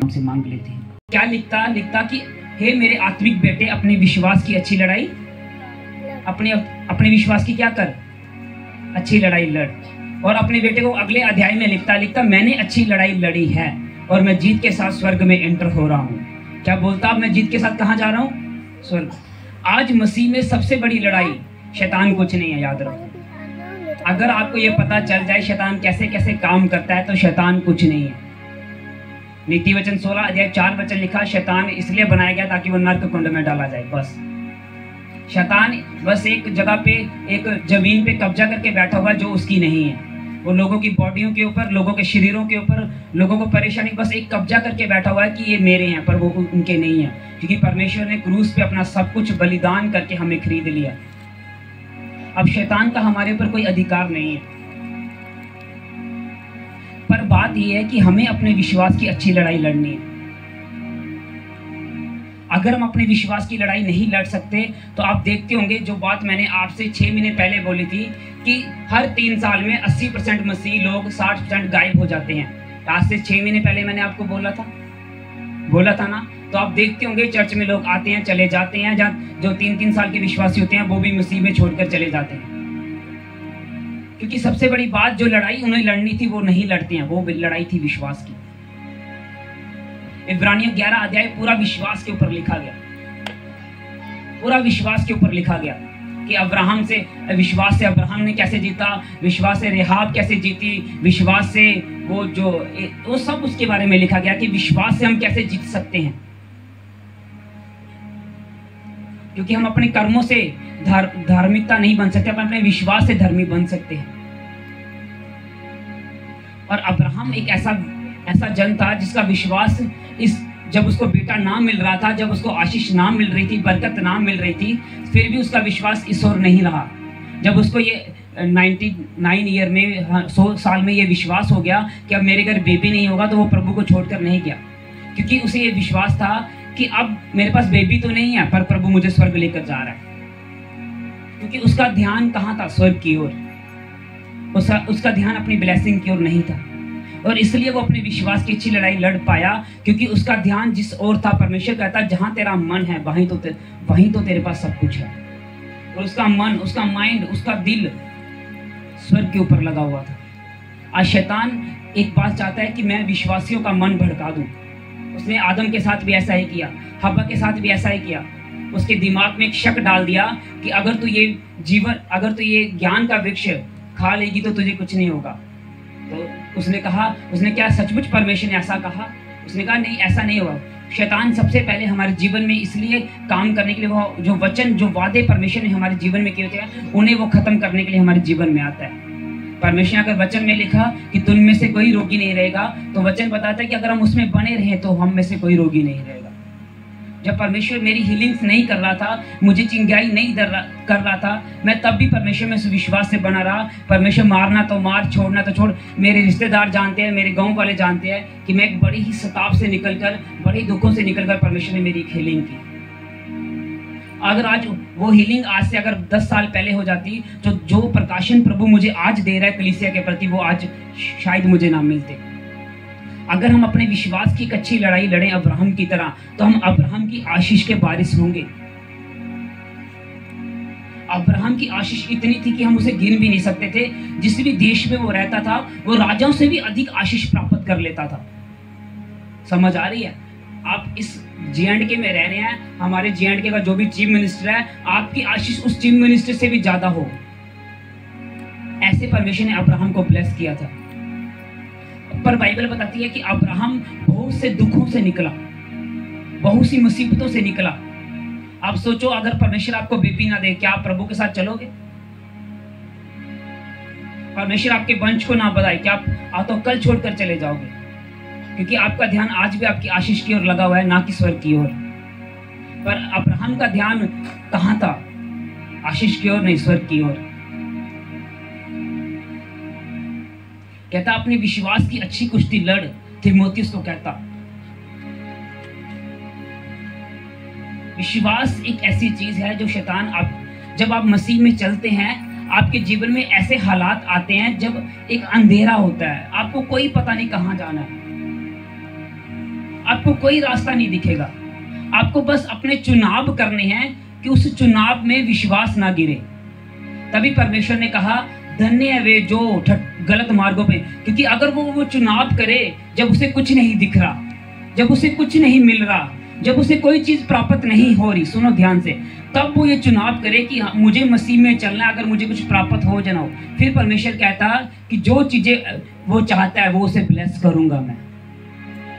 से मांग लेते हैं। क्या लिखता कि हे मेरे आत्मिक बेटे, अपने विश्वास की अच्छी लड़ाई, अपने विश्वास की क्या कर, अच्छी लड़ाई लड़। और अपने बेटे को अगले अध्याय में लिखता मैंने अच्छी लड़ाई लड़ी है और मैं जीत के साथ स्वर्ग में एंटर हो रहा हूँ। क्या बोलता, मैं जीत के साथ कहाँ जा रहा हूँ? स्वर्ग। आज मसीह में सबसे बड़ी लड़ाई शैतान कुछ नहीं है, याद रखो। अगर आपको ये पता चल जाए शैतान कैसे कैसे काम करता है, तो शैतान कुछ नहीं है। नीति वचन 16 अध्याय 4 वचन लिखा, शैतान इसलिए बनाया गया ताकि वो नरक कुंड में डाला जाए। बस शैतान बस एक जगह पे, एक जमीन पे कब्जा करके बैठा हुआ जो उसकी नहीं है। वो लोगों की बॉडियों के ऊपर, लोगों के शरीरों के ऊपर, लोगों को परेशानी, बस एक कब्जा करके बैठा हुआ है कि ये मेरे हैं, पर वो उनके नहीं है। क्योंकि परमेश्वर ने क्रूस पे अपना सब कुछ बलिदान करके हमें खरीद लिया। अब शैतान का हमारे ऊपर कोई अधिकार नहीं है। पर बात यह है कि हमें अपने विश्वास की अच्छी लड़ाई लड़नी है। अगर हम अपने विश्वास की लड़ाई नहीं लड़ सकते, तो आप देखते होंगे जो बात मैंने आपसे 6 महीने पहले बोली थी कि हर 3 साल में 80% मसीही लोग 60% गायब हो जाते हैं। आज से 6 महीने पहले मैंने आपको बोला था ना। तो आप देखते होंगे चर्च में लोग आते हैं, चले जाते हैं। जहाँ जो 3-3 साल के विश्वासी होते हैं वो भी मसीह में छोड़कर चले जाते हैं। क्योंकि सबसे बड़ी बात, जो लड़ाई उन्हें लड़नी थी वो नहीं लड़ते हैं, वो लड़ाई थी विश्वास की। इब्रानियों 11 अध्याय पूरा विश्वास के ऊपर लिखा गया, पूरा विश्वास के ऊपर लिखा गया कि विश्वास से अब्राहम ने कैसे जीता, विश्वास से रेहाब कैसे जीती, विश्वास से वो सब उसके बारे में लिखा गया कि विश्वास से हम कैसे जीत सकते हैं। क्योंकि हम अपने कर्मों से धार्मिकता नहीं बन सकते, अपने विश्वास से धर्मी बन सकते हैं। और अब्राहम एक ऐसा जन था जिसका विश्वास जब उसको बेटा ना मिल रहा था, जब उसको आशीष ना मिल रही थी, बरकत ना मिल रही थी, फिर भी उसका विश्वास इस ओर नहीं रहा। जब उसको ये 99 ईयर में, 100 साल में ये विश्वास हो गया कि अब मेरे घर बेबी नहीं होगा, तो वो प्रभु को छोड़कर नहीं गया। क्योंकि उसे ये विश्वास था कि अब मेरे पास बेबी तो नहीं है, पर प्रभु मुझे स्वर्ग लेकर जा रहा है। क्योंकि उसका ध्यान कहाँ था? स्वर्ग की ओर। उसका ध्यान अपनी ब्लेसिंग की ओर नहीं था। और इसलिए वो अपने विश्वास की अच्छी लड़ाई लड़ पाया, क्योंकि उसका ध्यान जिस ओर था। परमेश्वर कहता है जहां तेरा मन है वहीं तो तेरे पास सब कुछ है। और उसका मन, उसका माइंड, उसका दिल स्वर्ग के ऊपर लगा हुआ था। आज शैतान एक बात चाहता है कि मैं विश्वासियों का मन भड़का दूं। उसने आदम के साथ भी ऐसा ही किया, हव्वा के साथ भी ऐसा ही किया। उसके दिमाग में एक शक डाल दिया कि अगर तू ये ज्ञान का वृक्ष खा लेगी तो तुझे कुछ नहीं होगा। तो उसने क्या सचमुच परमेश्वर ने ऐसा कहा? उसने कहा नहीं, ऐसा नहीं होगा। शैतान सबसे पहले हमारे जीवन में इसलिए काम करने के लिए, वो जो वादे परमेश्वर ने हमारे जीवन में किए होते हैं, उन्हें वो खत्म करने के लिए हमारे जीवन में आता है। परमेश्वर अगर वचन में लिखा कि तुम में से कोई रोगी नहीं रहेगा, तो वचन बताता है कि अगर हम उसमें बने रहे तो हम में से कोई रोगी नहीं रहेगा। जब परमेश्वर मेरी हीलिंग्स नहीं कर रहा था, मुझे चिंगाई नहीं कर रहा था, मैं तब भी परमेश्वर में विश्वास से बना रहा। परमेश्वर मारना तो मार, छोड़ना तो छोड़। मेरे रिश्तेदार जानते हैं, मेरे गांव वाले जानते हैं कि मैं एक बड़ी ही सताप से निकलकर, बड़े दुखों से निकलकर परमेश्वर ने मेरी हीलिंग की। अगर आज वो हीलिंग आज से अगर 10 साल पहले हो जाती, तो जो प्रकाशन प्रभु मुझे आज दे रहा है कलीसिया के प्रति, वो आज शायद मुझे ना मिलते। अगर हम अपने विश्वास की एक अच्छी लड़ाई लड़ें अब्राहम की तरह, तो हम अब्राहम की आशीष के वारिस होंगे। अब्राहम की आशीष इतनी थी कि हम उसे गिन भी नहीं सकते थे। जिस भी देश में वो रहता था, वो राजाओं से भी अधिक आशीष प्राप्त कर लेता था। समझ आ रही है? आप इस J&K में रह रहे हैं, हमारे J&K का जो भी चीफ मिनिस्टर है, आपकी आशीष उस चीफ मिनिस्टर से भी ज्यादा हो। ऐसे परमेश्वर ने अब्राहम को ब्लेस किया था। पर बाइबल बताती है कि अब्राहम बहुत से दुखों से निकला, बहुत सी मुसीबतों से निकला। आप सोचो, अगर परमेश्वर आपको बेबी ना दे, क्या आप प्रभु के साथ चलोगे? परमेश्वर आपके वंश को ना बढ़ाए, क्या आप तो कल छोड़कर चले जाओगे? क्योंकि आपका ध्यान आज भी आपकी आशीष की ओर लगा हुआ है, ना कि स्वर्ग की ओर। पर अब्राहम का ध्यान कहाँ था? आशीष की ओर नहीं, स्वर्ग की ओर। कहता अपने विश्वास की अच्छी कुश्ती लड़, तीमुथियुस को कहता। विश्वास एक ऐसी चीज है जो शैतान, जब आप मसीह में चलते हैं, आपके जीवन में ऐसे हालात आते हैं जब एक अंधेरा होता है, आपको कोई पता नहीं कहां जाना है। आपको कोई रास्ता नहीं दिखेगा। आपको बस अपने चुनाव करने हैं कि उस चुनाव में विश्वास ना गिरे। तभी परमेश्वर ने कहा धन्य है वे जो गलत मार्गों पे, क्योंकि अगर वो चुनाव करे जब उसे कुछ नहीं दिख रहा, जब उसे कुछ नहीं मिल रहा, जब उसे कोई चीज प्राप्त नहीं हो रही, सुनो ध्यान से, तब वो ये चुनाव करे कि मुझे मसीह में चलना है, अगर मुझे कुछ प्राप्त हो जाना हो। फिर परमेश्वर कहता कि जो चीजें वो चाहता है वो उसे ब्लेस करूंगा मैं।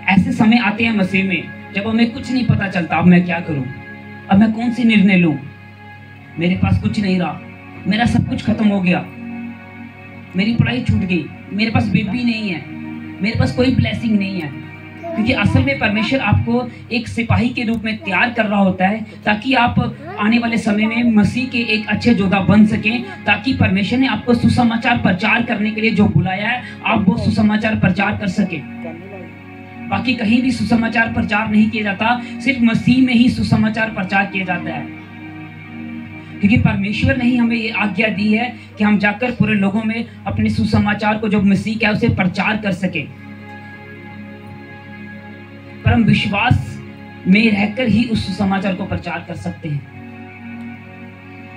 ऐसे समय आते हैं मसीह में जब हमें कुछ नहीं पता चलता, अब मैं क्या करूं, अब मैं कौन सी निर्णय लूं, मेरे पास कुछ नहीं रहा, मेरा सब कुछ खत्म हो गया, मेरी पढ़ाई छूट गई, मेरे पास बेबी नहीं है, मेरे पास कोई ब्लेसिंग नहीं है। क्योंकि असल में परमेश्वर आपको एक सिपाही के रूप में तैयार कर रहा होता है ताकि आप आने वाले समय में मसीह के एक अच्छे योद्धा बन सकें, ताकि परमेश्वर ने आपको सुसमाचार प्रचार करने के लिए जो बुलाया है आप वो सुसमाचार प्रचार कर सके। बाकी कहीं भी सुसमाचार प्रचार नहीं किया जाता, सिर्फ मसीह में ही सुसमाचार प्रचार किया जाता है। क्योंकि परमेश्वर ने ही हमें ये आज्ञा दी है कि हम जाकर पूरे लोगों में अपने सुसमाचार को जो मसीह का उसे प्रचार कर सके। पर हम विश्वास में रहकर ही उस सुसमाचार को प्रचार कर सकते हैं।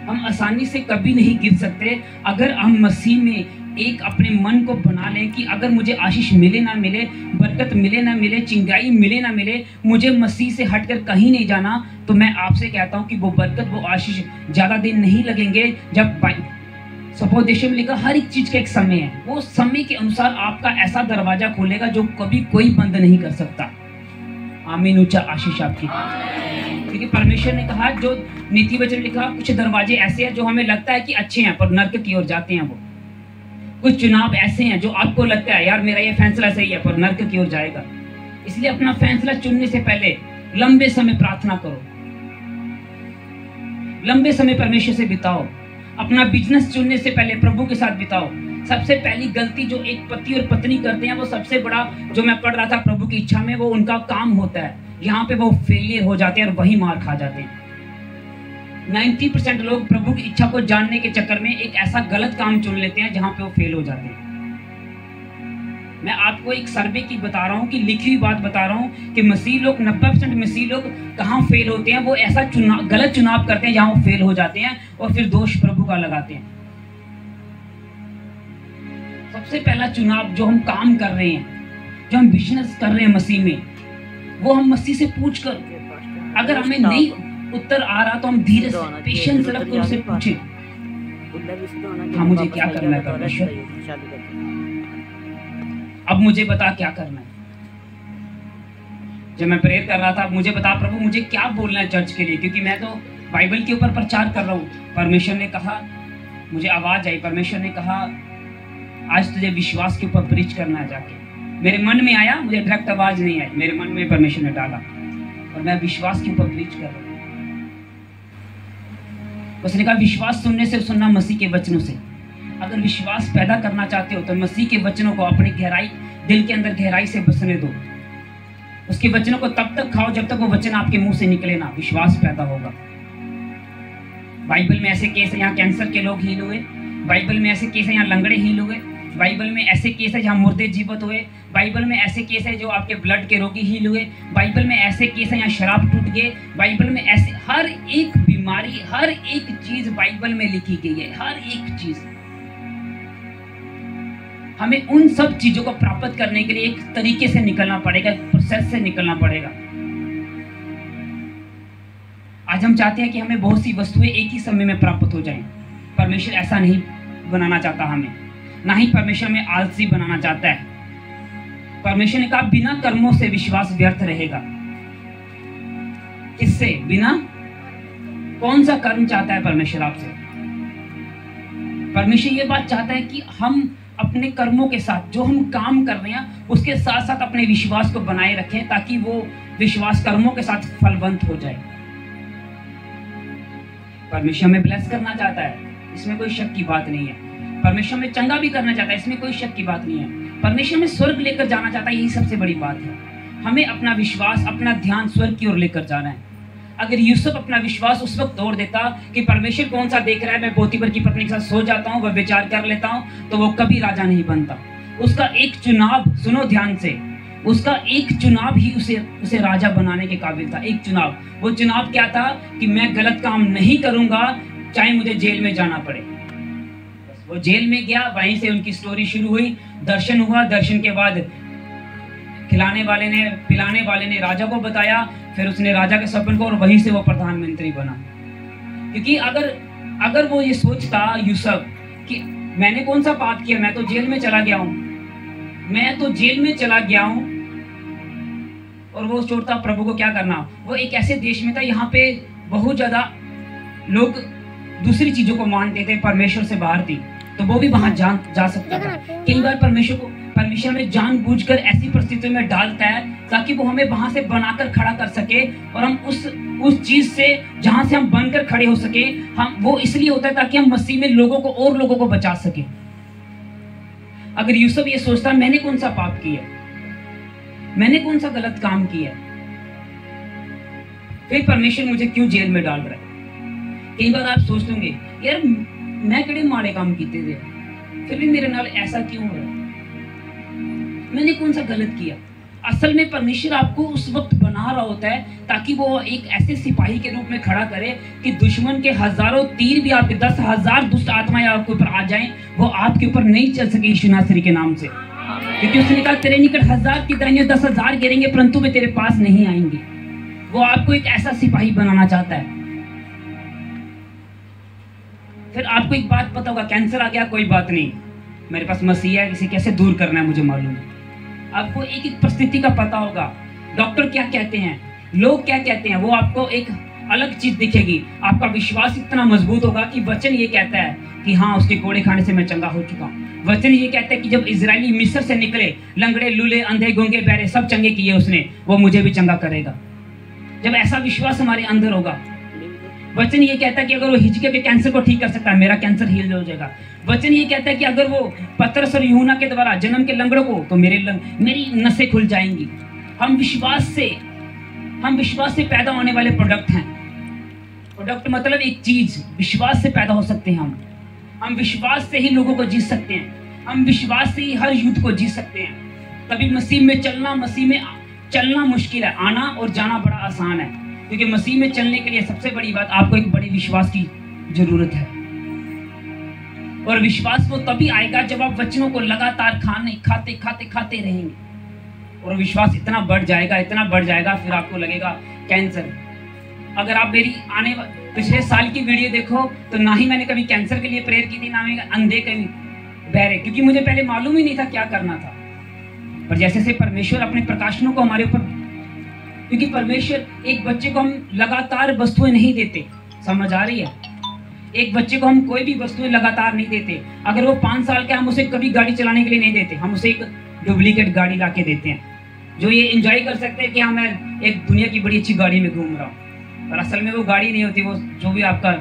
हम आसानी से कभी नहीं गिर सकते अगर हम मसीह में एक अपने मन को बना लें कि अगर मुझे आशीष मिले ना मिले, बरकत मिले ना मिले, चिंगाई मिले ना मिले, मुझे मसीह से हटकर कहीं नहीं जाना। तो मैं आपसे कहता हूं कि वो बरकत, वो आशीष ज्यादा दिन नहीं लगेंगे। जब सपोदेश में लिखा हर एक चीज का एक समय है, वो समय के अनुसार आपका ऐसा दरवाजा खोलेगा जो कभी कोई बंद नहीं कर सकता। आमीन, ऊंचा आशीष आपकी। क्योंकि परमेश्वर ने कहा, जो नीति वचन लिखा, कुछ दरवाजे ऐसे हैं जो हमें लगता है कि अच्छे हैं पर नरक की ओर जाते हैं। वो कुछ चुनाव ऐसे हैं जो आपको लगता है यार मेरा ये फैसला सही है पर नरक की ओर जाएगा। इसलिए अपना फैसला चुनने से पहले लंबे समय प्रार्थना करो, लंबे समय परमेश्वर से बिताओ। अपना बिजनेस चुनने से पहले प्रभु के साथ बिताओ। सबसे पहली गलती जो एक पति और पत्नी करते हैं, वो सबसे बड़ा, जो मैं पढ़ रहा था प्रभु की इच्छा में, वो उनका काम होता है, यहाँ पे वो फेलियर हो जाते हैं और वही मार खा जाते हैं। 90% लोग प्रभु की इच्छा को जानने के चक्कर में एक ऐसा गलत काम चुन लेते हैं जहां पे वो फेल हो जाते हैं। मैं आपको एक सर्वे की बता रहा हूं कि लिखी हुई बात बता रहा हूं कि मसीह लोग 90% मसीह लोग कहां फेल होते हैं, वो ऐसा गलत चुनाव करते हैं जहां वो फेल हो जाते हैं और फिर दोष प्रभु का लगाते हैं। सबसे पहला चुनाव जो हम काम कर रहे हैं, जो हम बिजनेस कर रहे हैं मसीह में, वो हम मसीह से पूछ कर, अगर हमें नहीं उत्तर आ रहा तो हम धीरे से पेशेंस रख कर उसे पूछें, हाँ मुझे क्या करना है परमेश्वर, अब मुझे बता क्या करना है। जब मैं प्रेयर कर रहा था, मुझे बता प्रभु मुझे क्या बोलना है चर्च के लिए, क्योंकि मैं तो बाइबल के ऊपर प्रचार कर रहा हूँ। परमेश्वर ने कहा, मुझे आवाज आई, परमेश्वर ने कहा आज तुझे विश्वास के ऊपर प्रीच करना है जाके। मेरे मन में आया, मुझे डायरेक्ट आवाज नहीं आई, मेरे मन में परमेश्वर ने डाला और मैं विश्वास के ऊपर प्रीच कर रहा हूँ। उसने कहा विश्वास सुनने से सुनना मसीह के वचनों से। अगर विश्वास पैदा करना चाहते हो तो मसीह के वचनों को अपनी गहराई, दिल के अंदर गहराई से बसने दो। उसके वचनों को तब तक खाओ जब तक वो वचन आपके मुंह से निकले ना, विश्वास पैदा होगा। बाइबल में ऐसे केस है यहाँ कैंसर के लोग हील हुए, बाइबल में ऐसे केस है यहाँ लंगड़े हील हुए, बाइबल में ऐसे केस है जहाँ मुर्दे जीवित हुए, बाइबल में ऐसे केस है जो आपके ब्लड के रोगी हील हुए, बाइबल में ऐसे केस है यहाँ शराब टूट गए, बाइबल में ऐसे हर एक बीमारी, हर एक चीज बाइबल में लिखी गई है, हर एक चीज। हमें उन सब चीजों को प्राप्त करने के लिए एक तरीके से निकलना पड़ेगा, प्रोसेस से निकलना पड़ेगा। आज हम चाहते हैं कि हमें बहुत सी वस्तुएं एक ही समय में प्राप्त हो जाएं। परमेश्वर ऐसा नहीं बनाना चाहता हमें, ना ही परमेश्वर में आलसी बनाना चाहता है। परमेश्वर ने कहा बिना कर्मों से विश्वास व्यर्थ रहेगा। किससे? बिना, कौन सा कर्म चाहता है परमेश्वर आपसे? परमेश्वर ये बात चाहता है कि हम अपने कर्मों के साथ, जो हम काम कर रहे हैं उसके साथ साथ अपने विश्वास को बनाए रखें, ताकि वो विश्वास कर्मों के साथ फलवंत हो जाए। परमेश्वर में ब्लेस करना चाहता है, इसमें कोई शक की बात नहीं है। परमेश्वर में चंगा भी करना चाहता है, इसमें कोई शक की बात नहीं है। परमेश्वर में स्वर्ग लेकर जाना चाहता है, यही सबसे बड़ी बात है। हमें अपना विश्वास, अपना ध्यान स्वर्ग की ओर लेकर जाना है। अगर यूसुफ अपना विश्वास उस वक्त तोड़ देता कि परमेश्वर कौन सा देख रहा है, मैं पोतीफर की पत्नी के साथ सो जाता हूँ, वह विचार कर लेता हूँ, तो वो कभी राजा नहीं बनता। उसका एक चुनाव, सुनो ध्यान से, उसका एक चुनाव ही उसे राजा बनाने के काबिल था। एक चुनाव, वो चुनाव क्या था कि मैं गलत काम नहीं करूंगा चाहे मुझे जेल में जाना पड़े। वो जेल में गया, वहीं से उनकी स्टोरी शुरू हुई। दर्शन हुआ, दर्शन के बाद खिलाने वाले ने पिलाने वाले ने राजा को बताया, फिर उसने राजा के सपन को, और वहीं से वो प्रधानमंत्री बना। क्योंकि अगर वो ये सोचता यूसुफ कि मैंने कौन सा पाप किया, मैं तो जेल में चला गया हूं, मैं तो जेल में चला गया हूं, और वो सोचता प्रभु को क्या करना। वो एक ऐसे देश में था यहाँ पे बहुत ज्यादा लोग दूसरी चीजों को मानते थे, परमेश्वर से बाहर थी, तो वो भी वहां जा सकता था। कई बार परमेश्वर में जानबूझकर ऐसी परिस्थितियों में डालता है ताकि वो हमें वहां से बनाकर खड़ा कर सके, और हम उस चीज से जहां से हम बनकर खड़े हो सके, हम वो इसलिए होता है ताकि हम मसीह में लोगों को बचा सके। अगर यूसुफ ये सोचता मैंने कौन सा पाप किया, मैंने कौन सा गलत काम किया, फिर परमेश्वर मुझे क्यों जेल में डाल रहा है। कई बार आप सोचते होंगे यार मैं कितने माड़े काम किए थे, फिर भी मेरे नाल ऐसा क्यों हो रहा है, मैंने कौन सा गलत किया। असल में परमेश्वर आपको उस वक्त बना रहा होता है ताकि वो एक ऐसे सिपाही के रूप में खड़ा करे कि दुश्मन के हजारों तीर भी आपके 10,000 दुष्ट आत्माएं आपके ऊपर आ जाएं, वो आपके ऊपर नहीं चल सके यीशु नासरी के नाम से। क्योंकि उसने कहा तेरे निकट 1000 की तरह 10,000 गिरेंगे परंतु वे तेरे पास नहीं आएंगे। वो आपको एक ऐसा सिपाही बनाना चाहता है। फिर आपको एक बात पता होगा, कैंसर आ गया कोई बात नहीं, मेरे पास मसीह है, इसे कैसे दूर करना है मुझे मालूम है। आपको एक एक परिस्थिति का पता होगा, डॉक्टर क्या कहते हैं, लोग क्या कहते हैं, वो आपको एक अलग चीज दिखेगी। आपका विश्वास इतना मजबूत होगा कि वचन ये कहता है कि हाँ उसके कोड़े खाने से मैं चंगा हो चुका हूँ। वचन ये कहता है कि जब इजरायली मिस्र से निकले, लंगड़े लूले अंधे गूंगे बहरे सब चंगे किए उसने, वो मुझे भी चंगा करेगा। जब ऐसा विश्वास हमारे अंदर होगा, वचन ये कहता है कि अगर वो हिचके के कैंसर को ठीक कर सकता है, मेरा कैंसर हील हो जाएगा। वचन ये कहता है कि अगर वो पतरस और यूहन्ना के द्वारा जन्म के लंगड़ों को, तो मेरी नसें खुल जाएंगी। हम विश्वास से पैदा होने वाले प्रोडक्ट हैं। प्रोडक्ट मतलब एक चीज, विश्वास से पैदा हो सकते हैं हम विश्वास से ही लोगों को जीत सकते हैं, हम विश्वास से ही हर युद्ध को जीत सकते हैं। तभी मसीह में चलना मुश्किल है, आना और जाना बड़ा आसान है। क्योंकि मसीह में चलने के लिए सबसे बड़ी बात, आपको एक बड़े विश्वास की जरूरत है। और विश्वास वो तभी आएगा जब आप वचनों को लगातार खाते रहेंगे, और विश्वास इतना बढ़ जाएगा फिर आपको लगेगा कैंसर। अगर आप मेरी पिछले साल की वीडियो देखो तो ना ही मैंने कभी कैंसर के लिए प्रेयर की थी, ना मैं अंधे कभी बहरे, क्योंकि मुझे पहले मालूम ही नहीं था क्या करना था। पर जैसे परमेश्वर अपने प्रकाशनों को हमारे ऊपर, क्योंकि परमेश्वर एक बच्चे को हम लगातार वस्तुएं नहीं देते, समझ आ रही है, एक बच्चे को हम कोई भी वस्तुएं लगातार नहीं देते। अगर वो 5 साल का, हम उसे कभी गाड़ी चलाने के लिए नहीं देते, हम उसे एक डुप्लीकेट गाड़ी ला के देते हैं जो ये एंजॉय कर सकते हैं कि हाँ मैं एक दुनिया की बड़ी अच्छी गाड़ी में घूम रहा हूँ। पर असल में वो गाड़ी नहीं होती, वो जो भी आपका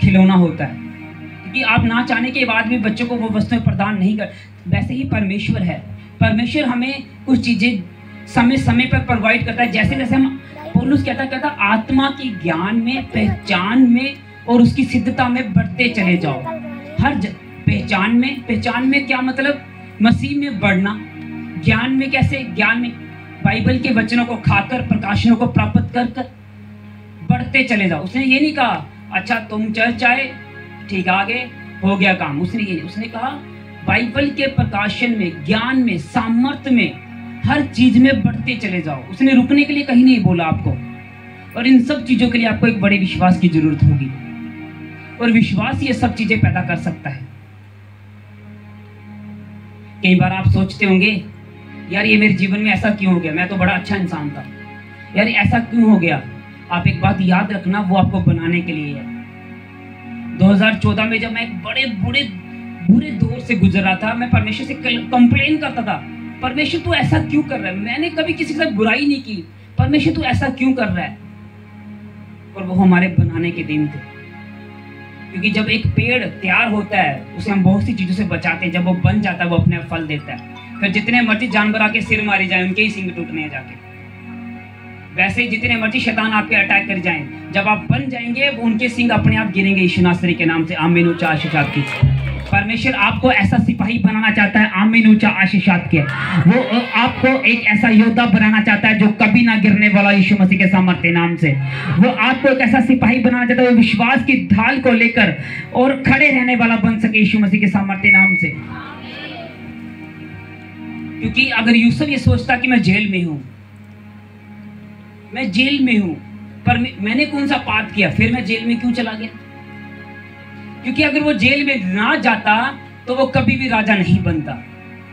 खिलौना होता है। क्योंकि आप ना चाहने के बाद भी बच्चों को वो वस्तुएं प्रदान नहीं कर। वैसे ही परमेश्वर है, परमेश्वर हमें कुछ चीजें समय पर प्रोवाइड करता है। जैसे हम पौलुस कहता आत्मा की ज्ञान में, पहचान में और उसकी सिद्धता में बढ़ते चले जाओ। हर पहचान में क्या मतलब, मसीह में बढ़ना। ज्ञान में कैसे, ज्ञान में बाइबल के वचनों को खाकर, प्रकाशनों को प्राप्त कर बढ़ते चले जाओ। उसने ये नहीं कहा अच्छा तुम चर्च आए ठीक आगे हो गया काम, उसने कहा बाइबल के प्रकाशन में, ज्ञान में, सामर्थ्य में, हर चीज में बढ़ते चले जाओ। उसने रुकने के लिए कहीं नहीं बोला आपको। और इन सब चीजों के लिए आपको एक बड़े विश्वास की जरूरत होगी, और विश्वास ये सब चीजें पैदा कर सकता है। कई बार आप सोचते होंगे यार ये मेरे जीवन में ऐसा क्यों हो गया, मैं तो बड़ा अच्छा इंसान था, यार ऐसा क्यों हो गया। आप एक बात याद रखना, वो आपको बनाने के लिए है। 2014 में जब मैं एक बड़े बुरे दौर से गुजर रहा था, मैं परमेश्वर से कंप्लेन करता था, परमेश्वर तू ऐसा क्यों कर रहा है। मैंने कभी किसी के साथ बुराई नहीं की, परमेश्वर तू ऐसा क्यों कर रहा है। और वो हमारे बनाने के दिन थे। क्योंकि जब एक पेड़ तैयार होता है उसे हम बहुत सी चीजों से बचाते हैं, जब वो बन जाता है वो अपने फल देता है। फिर जितने मर्जी जानवर आके सिर मारे जाए, उनके ही सींग टूटने हैं जाके। वैसे ही जितने मर्जी शैतान आपके अटैक कर जाएं, जब आप बन जाएंगे वो उनके सींग अपने आप गिरेंगे यीशु नासरी के नाम से। आमीन। उच्च आशीष आपकी। परमेश्वर आपको ऐसा सिपाही बनाना चाहता है, आमीन, ऊंचा आशीषात के। वो आपको एक ऐसा योद्धा बनाना चाहता है जो कभी ना गिरने वाला, यीशु मसीह के सामर्थ्य नाम से। वो आपको एक ऐसा सिपाही बनाना चाहता है वो विश्वास की ढाल को लेकर और खड़े रहने वाला बन सके, यीशु मसीह के सामर्थ्य नाम से। क्योंकि अगर यूसुफ ये सोचता कि मैं जेल में हूं, मैं जेल में हूं, पर मैंने कौन सा पाप किया, फिर मैं जेल में क्यों चला गया? क्योंकि अगर वो जेल में ना जाता तो वो कभी भी राजा नहीं बनता।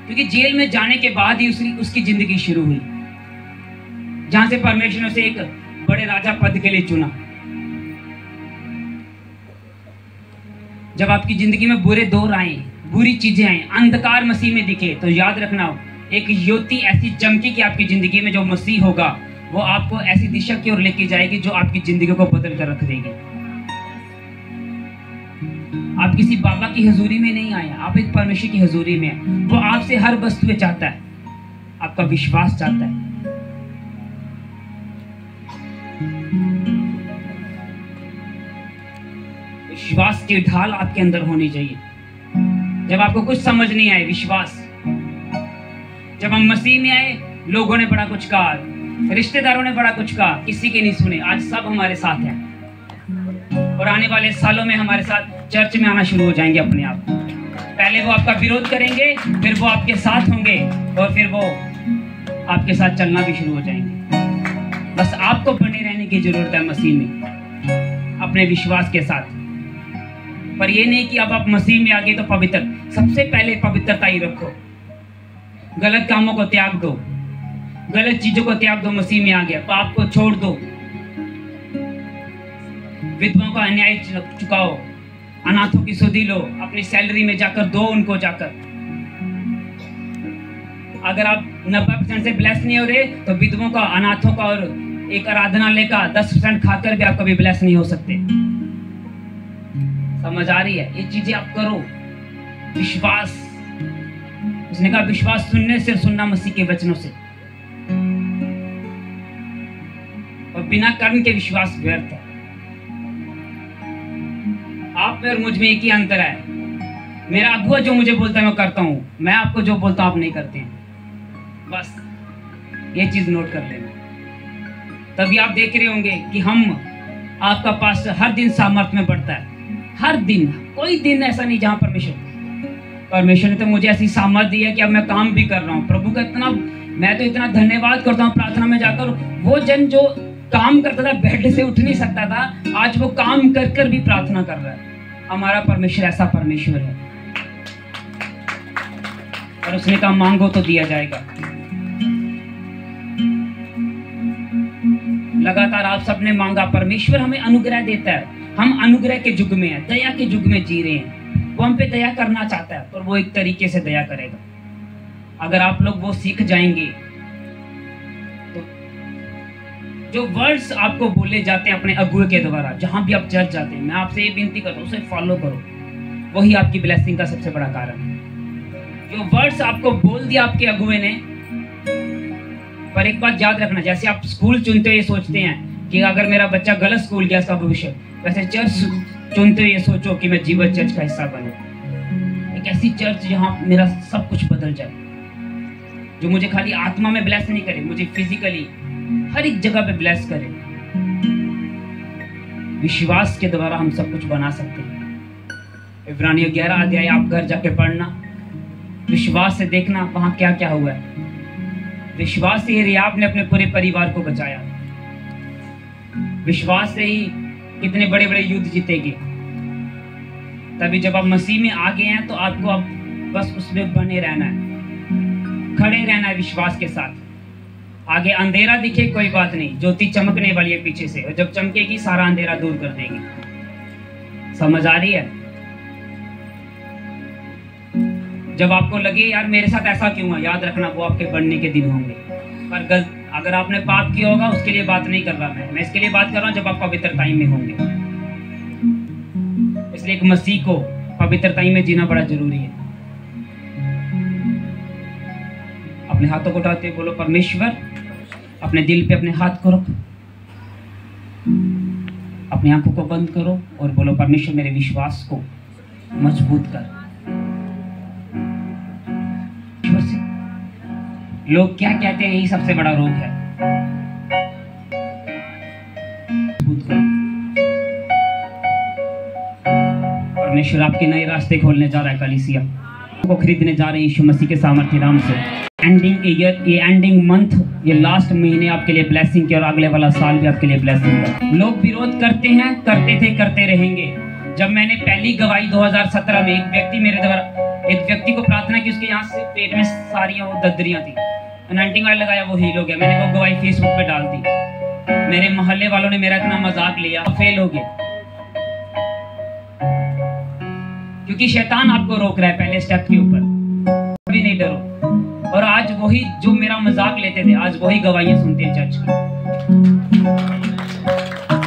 क्योंकि जेल में जाने के बाद ही उसकी जिंदगी शुरू हुई, जहां से परमेश्वर ने उसे एक बड़े राजा पद के लिए चुना। जब आपकी जिंदगी में बुरे दौर आए, बुरी चीजें आए, अंधकार मसीह में दिखे, तो याद रखना एक ज्योति ऐसी चमकी कि आपकी जिंदगी में जो मसीह होगा वो आपको ऐसी दिशा की ओर लेके जाएगी जो आपकी जिंदगी को बदल कर रख देगी। आप किसी बाबा की हजूरी में नहीं आए, आप एक परमेश्वर की हजूरी में हैं। वो आपसे हर वस्तु चाहता है, आपका विश्वास चाहता है। विश्वास की ढाल आपके अंदर होनी चाहिए। जब आपको कुछ समझ नहीं आए, विश्वास। जब हम मसीह में आए, लोगों ने बड़ा कुछ कहा, रिश्तेदारों ने बड़ा कुछ कहा, किसी के नहीं सुने। आज सब हमारे साथ हैं और आने वाले सालों में हमारे साथ चर्च में आना शुरू हो जाएंगे अपने आप। पहले वो आपका विरोध करेंगे, फिर वो आपके साथ होंगे और फिर वो आपके साथ चलना भी शुरू हो जाएंगे। बस आपको बने रहने की जरूरत है मसीह में, अपने विश्वास के साथ। पर ये नहीं कि अब आप मसीह में आ गए तो पवित्र, सबसे पहले पवित्रता ही रखो। गलत कामों को त्याग दो, गलत चीजों को त्याग दो। मसीह में आ गया, पाप को छोड़ दो, विधवाओं का अन्याय चुकाओ, अनाथों की सुधि लो, अपनी सैलरी में जाकर दो उनको जाकर। अगर आप 90% से ब्लेस नहीं हो रहे तो विधवों का, अनाथों का और एक आराधनालय का 10% खाकर भी आप कभी ब्लेस नहीं हो सकते। समझ आ रही है? ये चीजें आप करो। विश्वास, उसने कहा विश्वास सुनने से, सुनना मसीह के वचनों से, और बिना कर्म के विश्वास व्यर्थ है। आप में और मुझ में एक ही अंतर है, मेरा अगुआ जो मुझे बोलता है मैं करता हूं, मैं आपको जो बोलता हूं आप नहीं करते हैं। बस ये चीज नोट कर लेना। तभी आप देख रहे होंगे कि हम, आपका पास हर दिन सामर्थ्य में बढ़ता है। हर दिन, कोई दिन ऐसा नहीं जहां परमेश्वर ने तो मुझे ऐसी सामर्थ दी है कि अब मैं काम भी कर रहा हूँ। प्रभु का इतना, मैं तो इतना धन्यवाद करता हूँ प्रार्थना में जाकर। वो जन जो काम करता था, बेड से उठ नहीं सकता था, आज वो काम कर कर भी प्रार्थना कर रहा है। हमारा परमेश्वर ऐसा परमेश्वर है। और उसने कहा मांगो तो दिया जाएगा। लगातार आप सबने मांगा, परमेश्वर हमें अनुग्रह देता है। हम अनुग्रह के युग में हैं, दया के युग में जी रहे हैं। वो हम पे दया करना चाहता है, पर वो एक तरीके से दया करेगा। अगर आप लोग वो सीख जाएंगे तो जो वर्ड्स आपको बोले जाते हैं अपने अगुए के द्वारा, जहां भी आप चर्च जाते हैं, मैं आपसे ये विनती करता हूं उसे फॉलो करो। वही आपकी ब्लेसिंग का सबसे बड़ा कारण है। जो वर्ड्स आपको बोल दिया आपके अगुए ने, पर एक बात याद रखना, जैसे आप स्कूल चुनते हुए सोचते हैं कि अगर मेरा बच्चा गलत स्कूल गया इसका भविष्य, वैसे चर्च चुनते हुए सोचो कि मैं जीवन चर्च का हिस्सा बनूं। एक ऐसी चर्च जहां मेरा सब कुछ बदल जाए, जो मुझे खाली आत्मा में ब्लेस नहीं करे, मुझे फिजिकली हर एक जगह पे ब्लेस करे। विश्वास के द्वारा हम सब कुछ बना सकते हैं। इब्रानियों 11 अध्याय आप घर जाके पढ़ना, विश्वास से देखना वहां क्या क्या हुआ है। विश्वास से ही रियाब ने अपने पूरे परिवार को बचाया। विश्वास से ही कितने बड़े बड़े युद्ध जीतेंगे। तभी जब आप मसीह में आ गए हैं तो आपको अब बस उसमें बने रहना है, खड़े रहना है विश्वास के साथ। आगे अंधेरा दिखे कोई बात नहीं, ज्योति चमकने वाली है पीछे से, और जब चमकेगी सारा अंधेरा दूर कर देगी। समझ आ रही है? जब आपको लगे यार मेरे साथ ऐसा क्यों है, याद रखना वो आपके बढ़ने के दिन होंगे। पर अगर आपने पाप किया होगा उसके लिए बात नहीं कर रहा मैं इसके लिए बात कर रहा हूं जब आप पवित्रताई में होंगे। इसलिए एक मसीह को पवित्रताई में जीना बड़ा जरूरी है। अपने हाथों को उठाते बोलो परमेश्वर, अपने दिल पे अपने हाथ को रखो, अपनी आंखों को बंद करो और बोलो परमेश्वर मेरे विश्वास को मजबूत कर। लोग क्या कहते हैं, यही सबसे बड़ा रोग है। परमेश्वर आपके नए रास्ते खोलने जा रहा है। कलीसिया को खरीदने जा रहे हैं यीशु मसीह के सामर्थ्य नाम से। एंडिंग ईयर, ये एंडिंग मंथ, ये लास्ट महीने आपके लिए ब्लेसिंग के, और अगले वाला साल भी आपके लिए ब्लेसिंग का। लोग विरोध करते हैं, करते थे, करते रहेंगे। जब मैंने पहली गवाही 2017 में एक व्यक्ति को प्रार्थना की, उसके यहाँ से पेट में सारियां वो दद्दरियां थी, अनॉइंटिंग ऑयल लगाया, वो हील हो गया। मैंने वो गवाही फेसबुक पे डाल दी। मेरे मोहल्ले वालों ने मेरा इतना मजाक लिया, फेल हो गए, क्योंकि शैतान आपको रोक रहा है पहले स्टेप के ऊपर। कभी नहीं डरो। और आज वही जो मेरा मजाक लेते थे, आज वही गवाहियां सुनते हैं चर्च की।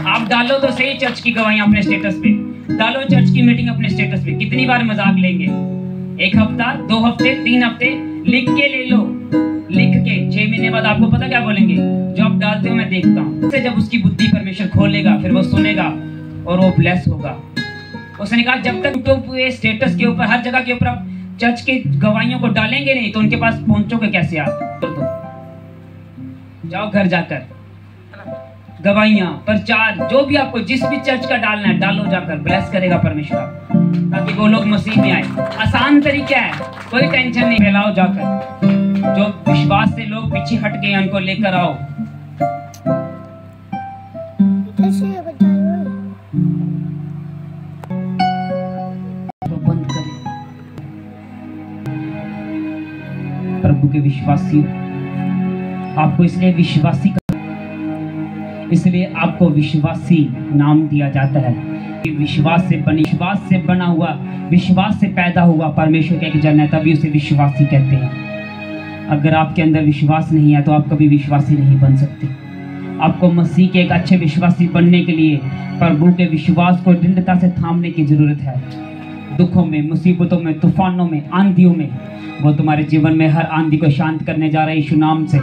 आप डालो तो सही चर्च की गवाहियां अपने स्टेटस पे, डालो चर्च की मीटिंग अपने स्टेटस पे। कितनी बार मजाक लेंगे? 1 हफ्ता, 2 हफ्ते, 3 हफ्ते लिख के ले लो। लिख के 6 महीने बाद आपको पता क्या बोलेंगे? जो आप डालते हो मैं देखता हूँ। जब उसकी बुद्धि परमेश्वर खोलेगा, फिर वो सुनेगा और वो ब्लेस होगा। उसने कहा जब तक यूट्यूब स्टेटस के ऊपर, हर जगह के ऊपर आप चर्च की गवाहियों को डालेंगे नहीं, तो उनके पास पहुंचोगे कैसे आप? तो जाओ घर जाकर गवाहियां, प्रचार, जो भी आपको जिस भी चर्च का डालना है डालो जाकर, ब्लेस करेगा परमेश्वर, ताकि वो लोग मसीह में आए। आसान तरीका है, कोई टेंशन नहीं। फैलाओ जाकर, जो विश्वास से लोग पीछे हट गए उनको लेकर आओ। तो बंद करें। प्रभु के विश्वासी, आपको इसलिए विश्वासी, इसलिए आपको विश्वासी नाम दिया जाता है। विश्वास से बना हुआ, विश्वास से पैदा हुआ परमेश्वर का एक जन है, तभी उसे विश्वासी कहते हैं। अगर आपके अंदर विश्वास नहीं है तो आप कभी विश्वासी नहीं बन सकते। आपको मसीह के एक अच्छे विश्वासी बनने के लिए प्रभु के विश्वास को दृढ़ता से थामने की जरूरत है। दुखों में, मुसीबतों में, तूफानों में, आंधियों में, वो तुम्हारे जीवन में हर आंधी को शांत करने जा रहा है यीशु नाम से।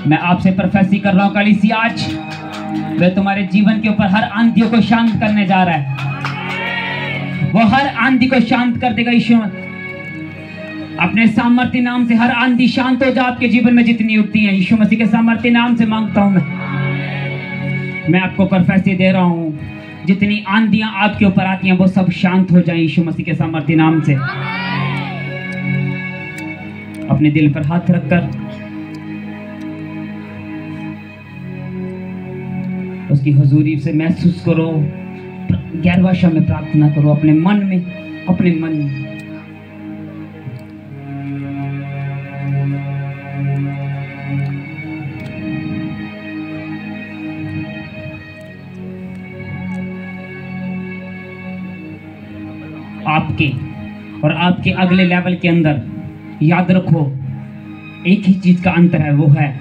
मैं आपसे प्रोफेसी कर रहा हूँ कलीसिया, आज वह तुम्हारे जीवन के ऊपर हर आंधियों को शांत करने जा रहा है। वो हर आंधी को शांत कर देगा यीशु। अपने सामर्थ्य नाम से हर आंधी शांत हो जा आपके जीवन में जितनी उठती है। यीशु मसीह के सामर्थ्य नाम से मांगता हूँ मैं आपको प्रोफेसी दे रहा हूँ, जितनी आंधियां आपके ऊपर आती हैं वो सब शांत हो जाए यीशु मसीह के सामर्थ्य नाम से। अपने दिल पर हाथ रखकर उसकी हुजूरी से महसूस करो, गैर भाषा में प्रार्थना करो अपने मन में, अपने मन में। आपके और आपके अगले लेवल के अंदर याद रखो एक ही चीज का अंतर है, वो है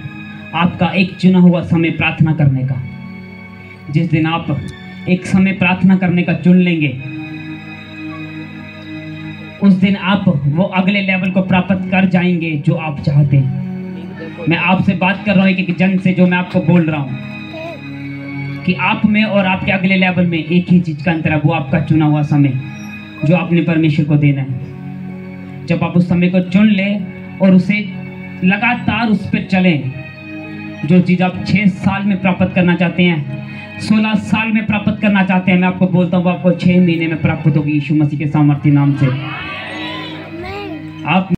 आपका एक चुना हुआ समय प्रार्थना करने का। जिस दिन आप एक समय प्रार्थना करने का चुन लेंगे, उस दिन आप वो अगले लेवल को प्राप्त कर जाएंगे जो आप चाहते हैं। मैं आपसे बात कर रहा हूँ एक जन से, जो मैं आपको बोल रहा हूँ कि आप में और आपके अगले लेवल में एक ही चीज का अंतर है, वो आपका चुना हुआ समय जो आपने परमेश्वर को देना है। जब आप उस समय को चुन लें और उसे लगातार उस पर चलें, जो चीज आप 6 साल में प्राप्त करना चाहते हैं, 16 साल में प्राप्त करना चाहते हैं, मैं आपको बोलता हूँ वो आपको 6 महीने में प्राप्त होगी यीशु मसीह के सामर्थ्य नाम से। आप